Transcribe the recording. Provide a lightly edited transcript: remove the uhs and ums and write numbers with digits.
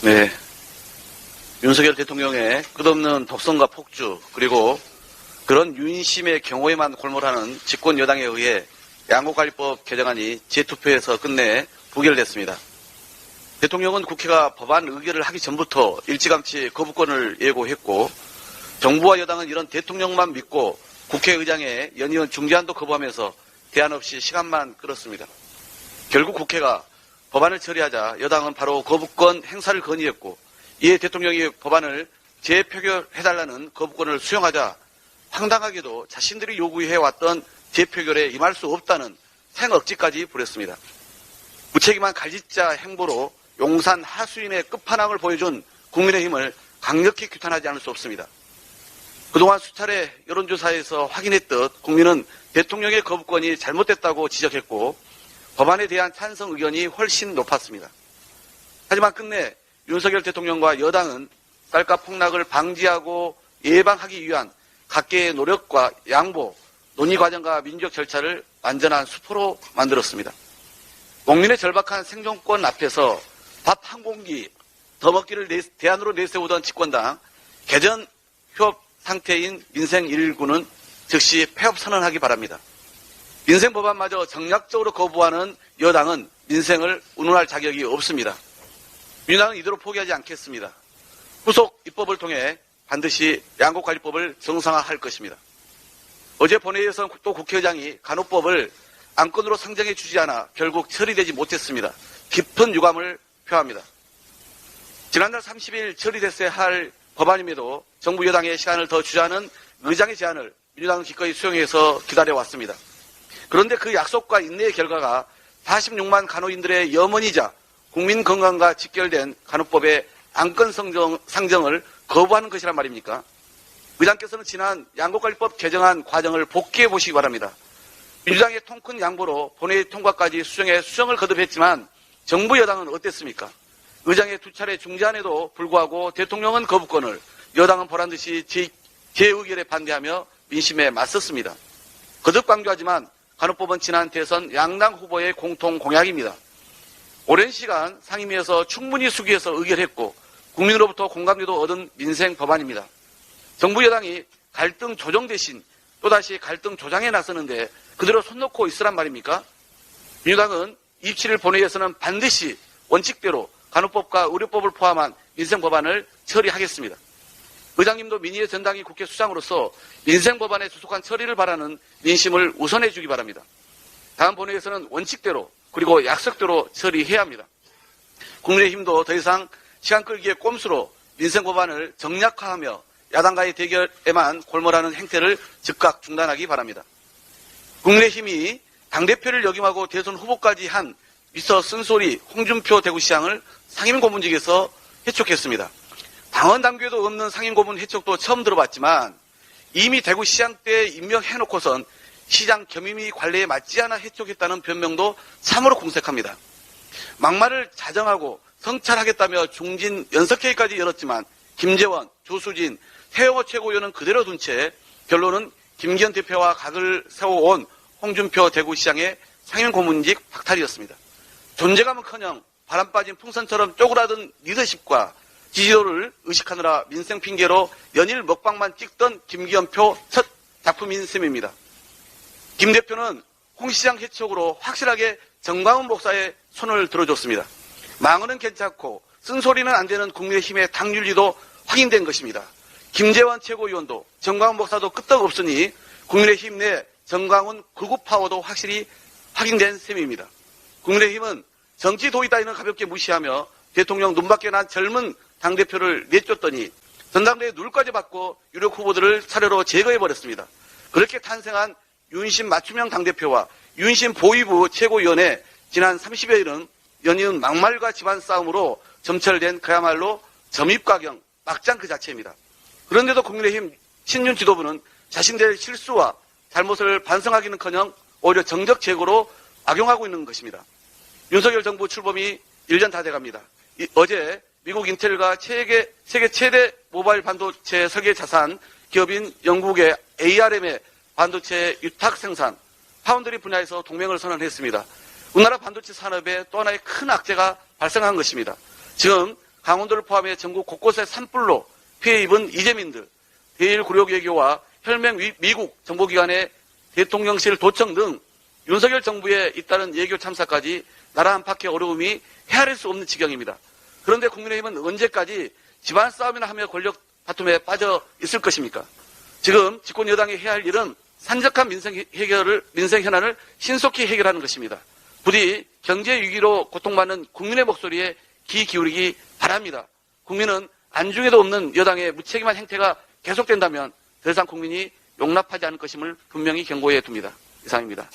네. 윤석열 대통령의 끝없는 독선과 폭주, 그리고 그런 윤심의 경우에만 골몰하는 집권 여당에 의해 양곡관리법 개정안이 재투표에서 끝내 부결됐습니다. 대통령은 국회가 법안 의결을 하기 전부터 일찌감치 거부권을 예고했고, 정부와 여당은 이런 대통령만 믿고 국회의장의 연이은 중재안도 거부하면서 대안 없이 시간만 끌었습니다. 결국 국회가 법안을 처리하자 여당은 바로 거부권 행사를 건의했고, 이에 대통령이 법안을 재표결해달라는 거부권을 수용하자 황당하게도 자신들이 요구해왔던 재표결에 임할 수 없다는 생억지까지 부렸습니다. 무책임한 갈짓자 행보로 용산 하수인의 끝판왕을 보여준 국민의힘을 강력히 규탄하지 않을 수 없습니다. 그동안 수차례 여론조사에서 확인했듯 국민은 대통령의 거부권이 잘못됐다고 지적했고, 법안에 대한 찬성 의견이 훨씬 높았습니다. 하지만 끝내 윤석열 대통령과 여당은 쌀값 폭락을 방지하고 예방하기 위한 각계의 노력과 양보, 논의 과정과 민주적 절차를 완전한 수포로 만들었습니다. 국민의 절박한 생존권 앞에서 밥 한 공기 더 먹기를 대안으로 내세우던 집권당, 개전 휴업 상태인 민생 119는 즉시 폐업 선언하기 바랍니다. 민생 법안마저 정략적으로 거부하는 여당은 민생을 운운할 자격이 없습니다. 민주당은 이대로 포기하지 않겠습니다. 후속 입법을 통해 반드시 양곡관리법을 정상화할 것입니다. 어제 본회의에서 또 국회의장이 간호법을 안건으로 상정해 주지 않아 결국 처리되지 못했습니다. 깊은 유감을 표합니다. 지난달 30일 처리됐어야 할 법안임에도 정부 여당의 시간을 더 주자는 의장의 제안을 민주당은 기꺼이 수용해서 기다려왔습니다. 그런데 그 약속과 인내의 결과가 46만 간호인들의 염원이자 국민 건강과 직결된 간호법의 안건 상정을 거부하는 것이란 말입니까? 의장께서는 지난 양곡관리법 개정안 과정을 복귀해 보시기 바랍니다. 민주당의 통큰 양보로 본회의 통과까지 수정을 거듭했지만 정부 여당은 어땠습니까? 의장의 두 차례 중재안에도 불구하고 대통령은 거부권을, 여당은 보란듯이 재의결에 반대하며 민심에 맞섰습니다. 거듭 강조하지만 간호법은 지난 대선 양당 후보의 공통 공약입니다. 오랜 시간 상임위에서 충분히 숙의해서 의결했고 국민으로부터 공감대도 얻은 민생 법안입니다. 정부 여당이 갈등 조정 대신 또다시 갈등 조장에 나서는데 그대로 손 놓고 있으란 말입니까? 민주당은 27일 본회의에서는 반드시 원칙대로 간호법과 의료법을 포함한 민생 법안을 처리하겠습니다. 의장님도 민의의 전당이 국회 수장으로서 민생 법안의 조속한 처리를 바라는 민심을 우선해 주기 바랍니다. 다음 본회의에서는 원칙대로 그리고 약속대로 처리해야 합니다. 국민의힘도 더 이상 시간 끌기의 꼼수로 민생 법안을 정략화하며 야당과의 대결에만 골몰하는 행태를 즉각 중단하기 바랍니다. 국민의힘이 당대표를 역임하고 대선 후보까지 한 미스터 쓴소리 홍준표 대구시장을 상임고문직에서 해촉했습니다. 당원 당규에도 없는 상임고문 해촉도 처음 들어봤지만 이미 대구시장 때 임명해놓고선 시장 겸임이 관리에 맞지 않아 해촉했다는 변명도 참으로 공색합니다. 막말을 자정하고 성찰하겠다며 중진 연석회의까지 열었지만 김재원, 조수진, 태영호 최고위원은 그대로 둔 채 결론은 김기현 대표와 각을 세워온 홍준표 대구시장의 상임고문직 박탈이었습니다. 존재감은커녕 바람 빠진 풍선처럼 쪼그라든 리더십과 지지도를 의식하느라 민생 핑계로 연일 먹방만 찍던 김기현표 첫 작품인 셈입니다. 김 대표는 홍 시장 해촉으로 확실하게 정광훈 목사의 손을 들어줬습니다. 망언은 괜찮고 쓴소리는 안 되는 국민의힘의 당윤리도 확인된 것입니다. 김재원 최고위원도 정광훈 목사도 끄떡없으니 국민의힘 내 정광훈 극우 파워도 확실히 확인된 셈입니다. 국민의힘은 정치 도의 따위는 가볍게 무시하며 대통령 눈밖에 난 젊은 당대표를 내쫓더니 전당대회 누를까지 받고 유력 후보들을 차례로 제거해버렸습니다. 그렇게 탄생한 윤심 맞춤형 당대표와 윤심 보위부 최고위원회 지난 30여일은 연이은 막말과 집안 싸움으로 점철된 그야말로 점입가경, 막장 그 자체입니다. 그런데도 국민의힘 신윤 지도부는 자신들의 실수와 잘못을 반성하기는커녕 오히려 정적 제거로 악용하고 있는 것입니다. 윤석열 정부 출범이 1년 다 돼갑니다. 어제 미국 인텔과 세계 최대 모바일 반도체 설계 자산 기업인 영국의 ARM의 반도체 유탁 생산, 파운드리 분야에서 동맹을 선언했습니다. 우리나라 반도체 산업에 또 하나의 큰 악재가 발생한 것입니다. 지금 강원도를 포함해 전국 곳곳에 산불로 피해 입은 이재민들, 대일구력외교와 혈맹 미국 정보기관의 대통령실 도청 등 윤석열 정부에 잇따른 외교 참사까지 나라 안팎의 어려움이 헤아릴 수 없는 지경입니다. 그런데 국민의힘은 언제까지 집안 싸움이나 하며 권력 다툼에 빠져 있을 것입니까? 지금 집권 여당이 해야 할 일은 산적한 민생 현안을 신속히 해결하는 것입니다. 부디 경제 위기로 고통받는 국민의 목소리에 귀 기울이기 바랍니다. 국민은 안중에도 없는 여당의 무책임한 행태가 계속된다면 더 이상 국민이 용납하지 않을 것임을 분명히 경고해 둡니다. 이상입니다.